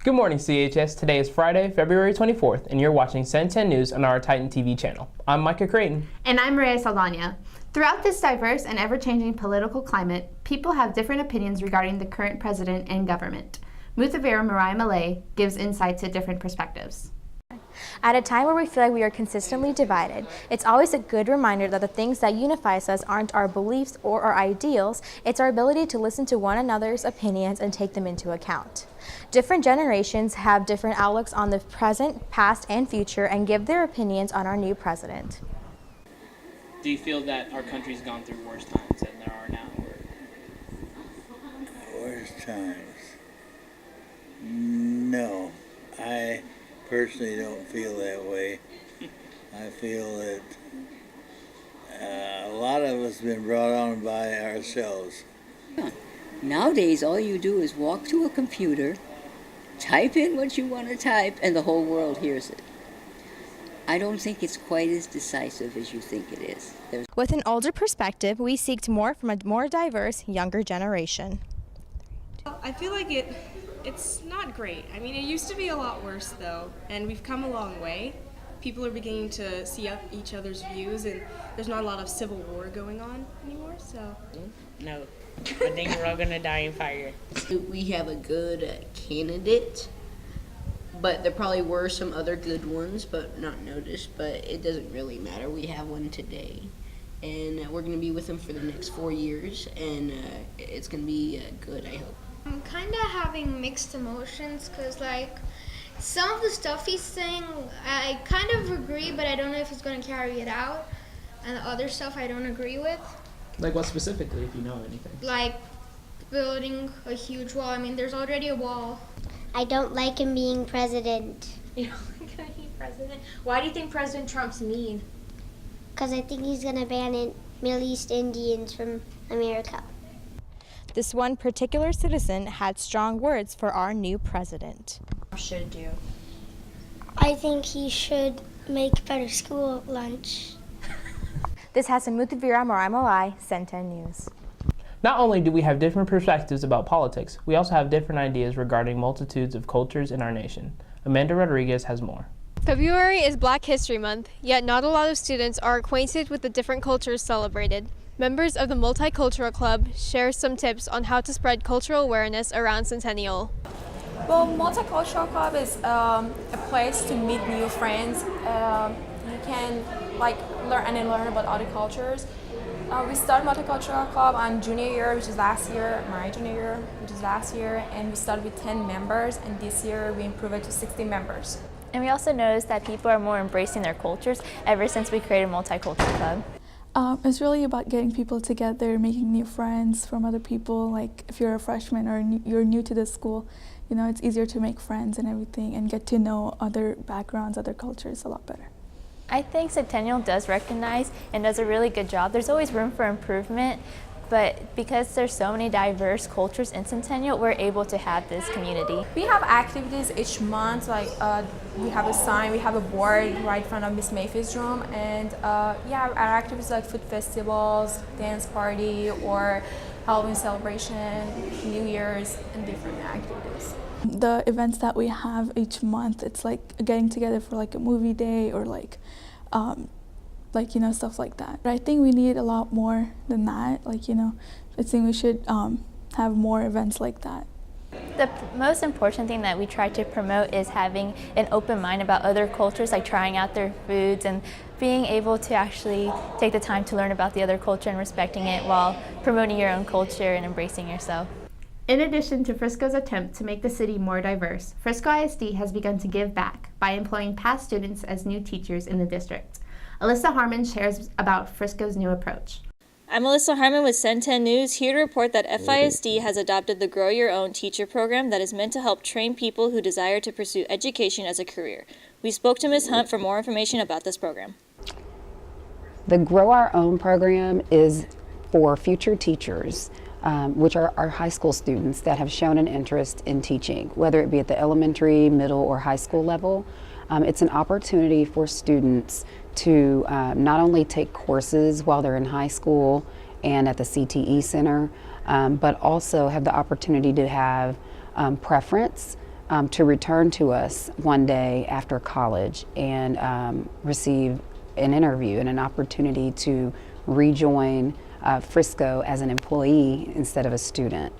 Good morning, CHS. Today is Friday, February 24th, and you're watching Cen10 News on our Titan TV channel. I'm MICAH CRAYTON. And I'm MIREYA SALDANA. Throughout this diverse and ever-changing political climate, people have different opinions regarding the current president and government. Muthuvera Mariah Malay gives insight to different perspectives. At a time where we feel like we are consistently divided, it's always a good reminder that the things that unify us aren't our beliefs or our ideals, it's our ability to listen to one another's opinions and take them into account. Different generations have different outlooks on the present, past, and future and give their opinions on our new president. Do you feel that our country's gone through worse times than there are now? Worse times? No, I personally don't feel that way. I feel that a lot of us have been brought on by ourselves. Nowadays, all you do is walk to a computer, type in what you want to type, and the whole world hears it. I don't think it's quite as decisive as you think it is. With an older perspective, we seeked more from a more diverse, younger generation. I feel like it's not great. I mean, it used to be a lot worse, though, and we've come a long way. People are beginning to see up each other's views, and there's not a lot of civil war going on anymore, so... No, I think we're all gonna die in fire. We have a good candidate, but there probably were some other good ones, but not noticed, but it doesn't really matter. We have one today, and we're gonna be with him for the next 4 years, and it's gonna be good, I hope. I'm kind of having mixed emotions because, like, some of the stuff he's saying, I kind of agree, but I don't know if he's going to carry it out. And the other stuff I don't agree with. Like what specifically, if you know anything? Like building a huge wall. I mean, there's already a wall. I don't like him being president. You don't like him being president? Why do you think President Trump's mean? Because I think he's going to ban Middle East Indians from America. This one particular citizen had strong words for our new president. Should do. I think he should make better school lunch. This has been Muthuvera Mariah Malay, Cen10 News. Not only do we have different perspectives about politics, we also have different ideas regarding multitudes of cultures in our nation. Amanda Rodriguez has more. February is Black History Month, yet not a lot of students are acquainted with the different cultures celebrated. Members of the Multicultural Club share some tips on how to spread cultural awareness around Centennial. Well, Multicultural Club is a place to meet new friends. You can learn about other cultures. We started Multicultural Club on junior year, which is last year, my junior year, which is last year, and we started with 10 members, and this year we improved it to 60 members. And we also noticed that people are more embracing their cultures ever since we created Multicultural Club. It's really about getting people together, making new friends from other people. Like if you're a freshman or you're new to the school, you know, it's easier to make friends and everything and get to know other backgrounds, other cultures a lot better. I think Centennial does recognize and does a really good job. There's always room for improvement, but because there's so many diverse cultures in Centennial, we're able to have this community. We have activities each month, like we have a sign, we have a board right in front of Miss Mayfield's room, and yeah, our activities like food festivals, dance party, or Halloween celebration, New Year's, and different activities. The events that we have each month, it's like getting together for like a movie day or you know, stuff like that. But I think we need a lot more than that. Like, you know, I think we should have more events like that. The most important thing that we try to promote is having an open mind about other cultures, like trying out their foods and being able to actually take the time to learn about the other culture and respecting it while promoting your own culture and embracing yourself. In addition to Frisco's attempt to make the city more diverse, Frisco ISD has begun to give back by employing past students as new teachers in the district. ALYSSA Harmon shares about Frisco's new approach. I'm ALYSSA Harmon with Cen10 News, here to report that FISD has adopted the Grow Your Own teacher program that is meant to help train people who desire to pursue education as a career. We spoke to Ms. Hunt for more information about this program. The Grow Our Own program is for future teachers, which are our high school students that have shown an interest in teaching, whether it be at the elementary, middle, or high school level. It's an opportunity for students to not only take courses while they're in high school and at the CTE Center, but also have the opportunity to have preference to return to us one day after college and receive an interview and an opportunity to rejoin Frisco as an employee instead of a student.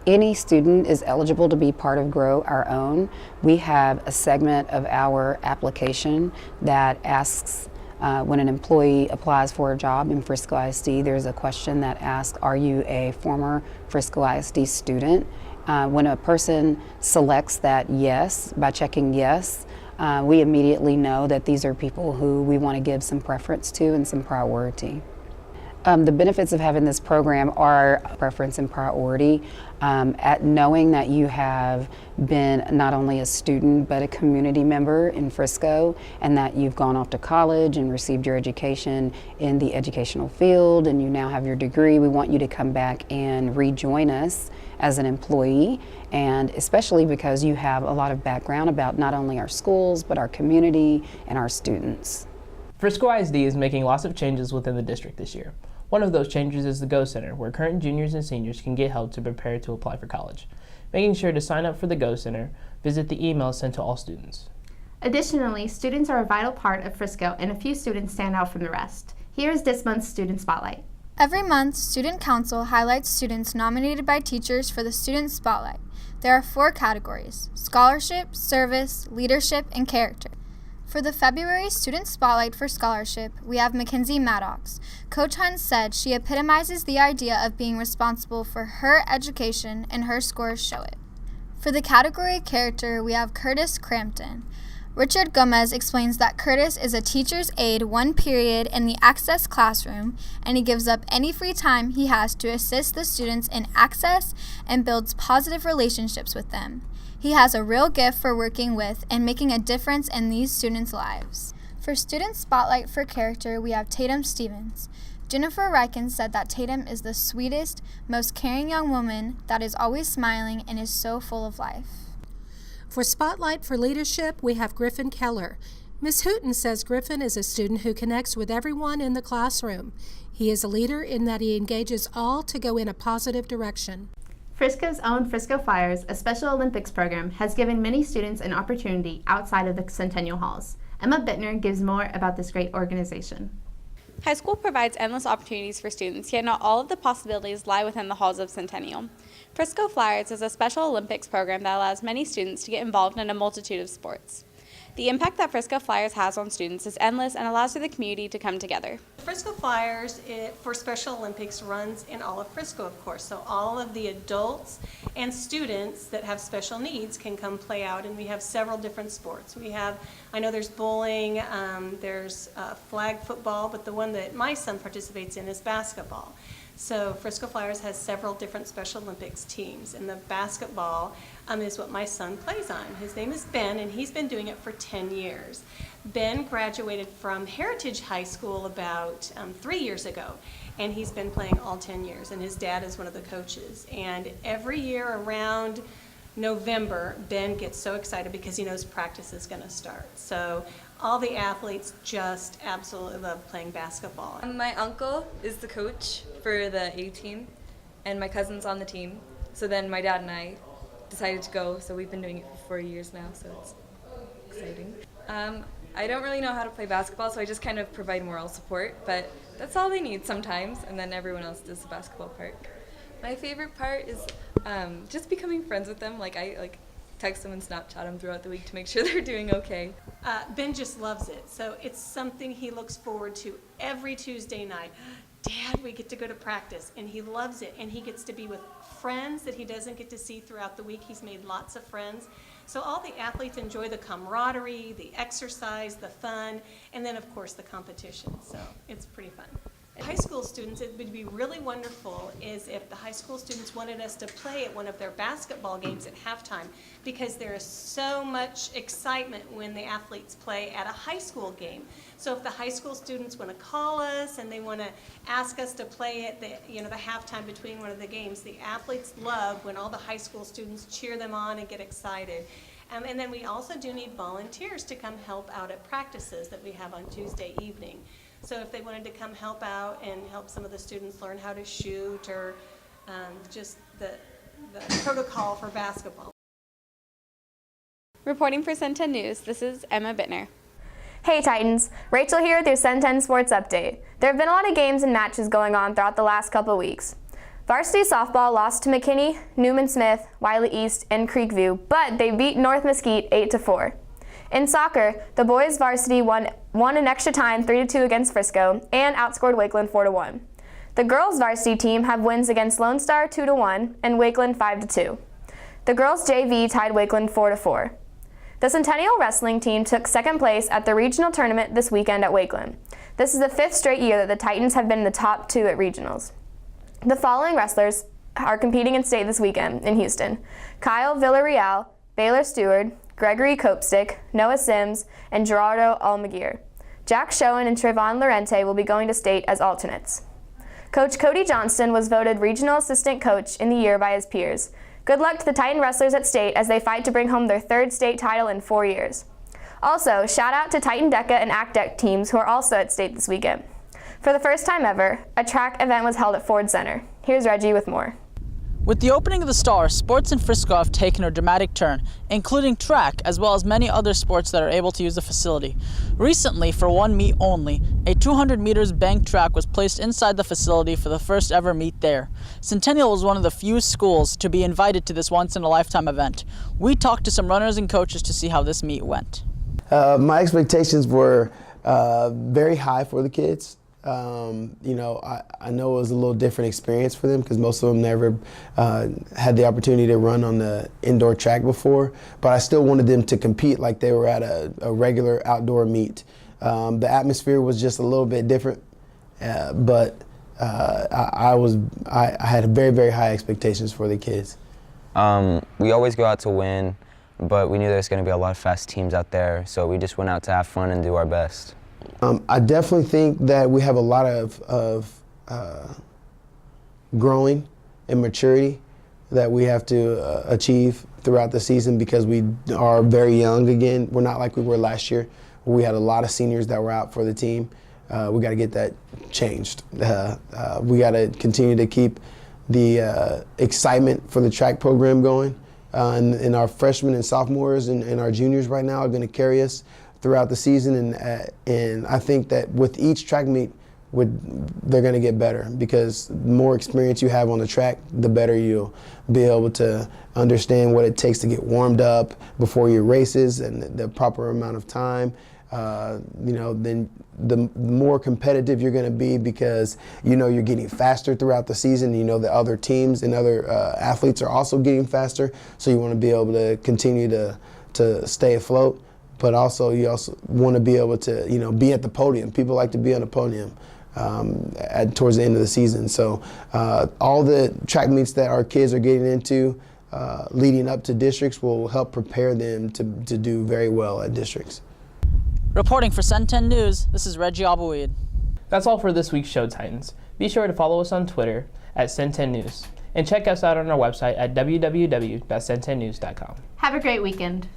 Any student is eligible to be part of Grow Our Own. We have a segment of our application that asks, when an employee applies for a job in Frisco ISD, there's a question that asks, are you a former Frisco ISD student? When a person selects that yes, by checking yes, we immediately know that these are people who we want to give some preference to and some priority. The benefits of having this program are preference and priority. At knowing that you have been not only a student but a community member in Frisco, and that you've gone off to college and received your education in the educational field and you now have your degree, we want you to come back and rejoin us as an employee, and especially because you have a lot of background about not only our schools but our community and our students. Frisco ISD is making lots of changes within the district this year. One of those changes is the Go Center, where current juniors and seniors can get help to prepare to apply for college. Making sure to sign up for the Go Center, visit the email sent to all students. Additionally, students are a vital part of Frisco, and a few students stand out from the rest. Here is this month's Student Spotlight. Every month, Student Council highlights students nominated by teachers for the Student Spotlight. There are 4 categories: scholarship, service, leadership, and character. For the February Student Spotlight for Scholarship, we have Mackenzie Maddox. Coach Hunt said she epitomizes the idea of being responsible for her education, and her scores show it. For the category Character, we have Curtis Crampton. Richard Gomez explains that Curtis is a teacher's aide 1 period in the Access classroom, and he gives up any free time he has to assist the students in Access and builds positive relationships with them. He has a real gift for working with and making a difference in these students' lives. For Student Spotlight for Character, we have Tatum Stevens. Jennifer Riken said that Tatum is the sweetest, most caring young woman that is always smiling and is so full of life. For Spotlight for Leadership, we have Griffin Keller. Ms. Hooten says Griffin is a student who connects with everyone in the classroom. He is a leader in that he engages all to go in a positive direction. Frisco's own Frisco Flyers, a Special Olympics program, has given many students an opportunity outside of the Centennial Halls. Emma Bittner gives more about this great organization. High school provides endless opportunities for students, yet not all of the possibilities lie within the halls of Centennial. Frisco Flyers is a Special Olympics program that allows many students to get involved in a multitude of sports. The impact that Frisco Flyers has on students is endless and allows for the community to come together. Frisco Flyers for Special Olympics runs in all of Frisco, of course, so all of the adults and students that have special needs can come play out, and we have several different sports. I know there's bowling, there's flag football, but the one that my son participates in is basketball. So Frisco Flyers has several different Special Olympics teams, and the basketball is what my son plays on. His name is Ben, and he's been doing it for 10 years. Ben graduated from Heritage High School about 3 years ago, and he's been playing all 10 years, and his dad is one of the coaches. And every year around November, Ben gets so excited because he knows practice is going to start. So all the athletes just absolutely love playing basketball. My uncle is the coach for the A team, and my cousin's on the team. So then my dad and I decided to go, so we've been doing it for 4 years now, so it's exciting. I don't really know how to play basketball, so I just kind of provide moral support, but that's all they need sometimes, and then everyone else does the basketball part. My favorite part is just becoming friends with them. I text them and Snapchat them throughout the week to make sure they're doing okay. Ben just loves it, so it's something he looks forward to every Tuesday night. Dad, we get to go to practice, and he loves it, and he gets to be with friends that he doesn't get to see throughout the week. He's made lots of friends. So all the athletes enjoy the camaraderie, the exercise, the fun, and then of course the competition, so it's pretty fun. High school students, it would be really wonderful is if the high school students wanted us to play at one of their basketball games at halftime, because there is so much excitement when the athletes play at a high school game. So if the high school students want to call us and they want to ask us to play at the halftime between one of the games, the athletes love when all the high school students cheer them on and get excited. And then we also do need volunteers to come help out at practices that we have on Tuesday evening. So if they wanted to come help out and help some of the students learn how to shoot, or just the protocol for basketball. Reporting for Cen10 News, this is Emma Bittner. Hey Titans, Rachel here with your Cen10 Sports Update. There have been a lot of games and matches going on throughout the last couple weeks. Varsity softball lost to McKinney, Newman Smith, Wiley East, and Creekview, but they beat North Mesquite 8-4. In soccer, the boys varsity won in extra time 3-2 against Frisco and outscored Wakeland 4-1. The girls varsity team have wins against Lone Star 2-1 and Wakeland 5-2. The girls JV tied Wakeland 4-4. The Centennial wrestling team took second place at the regional tournament this weekend at Wakeland. This is the 5th straight year that the Titans have been in the top 2 at regionals. The following wrestlers are competing in state this weekend in Houston: Kyle Villarreal, Baylor Stewart, Gregory Copestick, Noah Sims, and Gerardo Almaguer. Jack Schoen and Trevon Lorente will be going to state as alternates. Coach Cody Johnston was voted Regional Assistant Coach in the year by his peers. Good luck to the Titan wrestlers at state as they fight to bring home their 3rd state title in 4 years. Also, shout out to Titan DECA and ACDEC teams who are also at state this weekend. For the first time ever, a track event was held at Ford Center. Here's Reggie with more. With the opening of the Stars, sports in Frisco have taken a dramatic turn, including track, as well as many other sports that are able to use the facility. Recently, for one meet only, a 200 meters banked track was placed inside the facility for the first ever meet there. Centennial was one of the few schools to be invited to this once-in-a-lifetime event. We talked to some runners and coaches to see how this meet went. My expectations were very high for the kids. You know, I know it was a little different experience for them because most of them never had the opportunity to run on the indoor track before, but I still wanted them to compete like they were at a regular outdoor meet. The atmosphere was just a little bit different, but I had very, very high expectations for the kids. We always go out to win, but we knew there was going to be a lot of fast teams out there, so we just went out to have fun and do our best. I definitely think that we have a lot of growing and maturity that we have to achieve throughout the season because we are very young again. We're not like we were last year. We had a lot of seniors that were out for the team. We got to get that changed. We got to continue to keep the excitement for the track program going. And our freshmen and sophomores and our juniors right now are going to carry us throughout the season, and I think that with each track meet, they're going to get better because the more experience you have on the track, the better you'll be able to understand what it takes to get warmed up before your races and the proper amount of time. You know, then the more competitive you're going to be because you know you're getting faster throughout the season. You know the other teams and other athletes are also getting faster, so you want to be able to continue to stay afloat. But also, you also want to be able to, you know, be at the podium. People like to be on the podium towards the end of the season. So all the track meets that our kids are getting into leading up to districts will help prepare them to do very well at districts. Reporting for Cen10 News, this is Reggie Albaweed. That's all for this week's show, Titans. Be sure to follow us on Twitter at Cen10 News and check us out on our website at www.cen10news.com. Have a great weekend.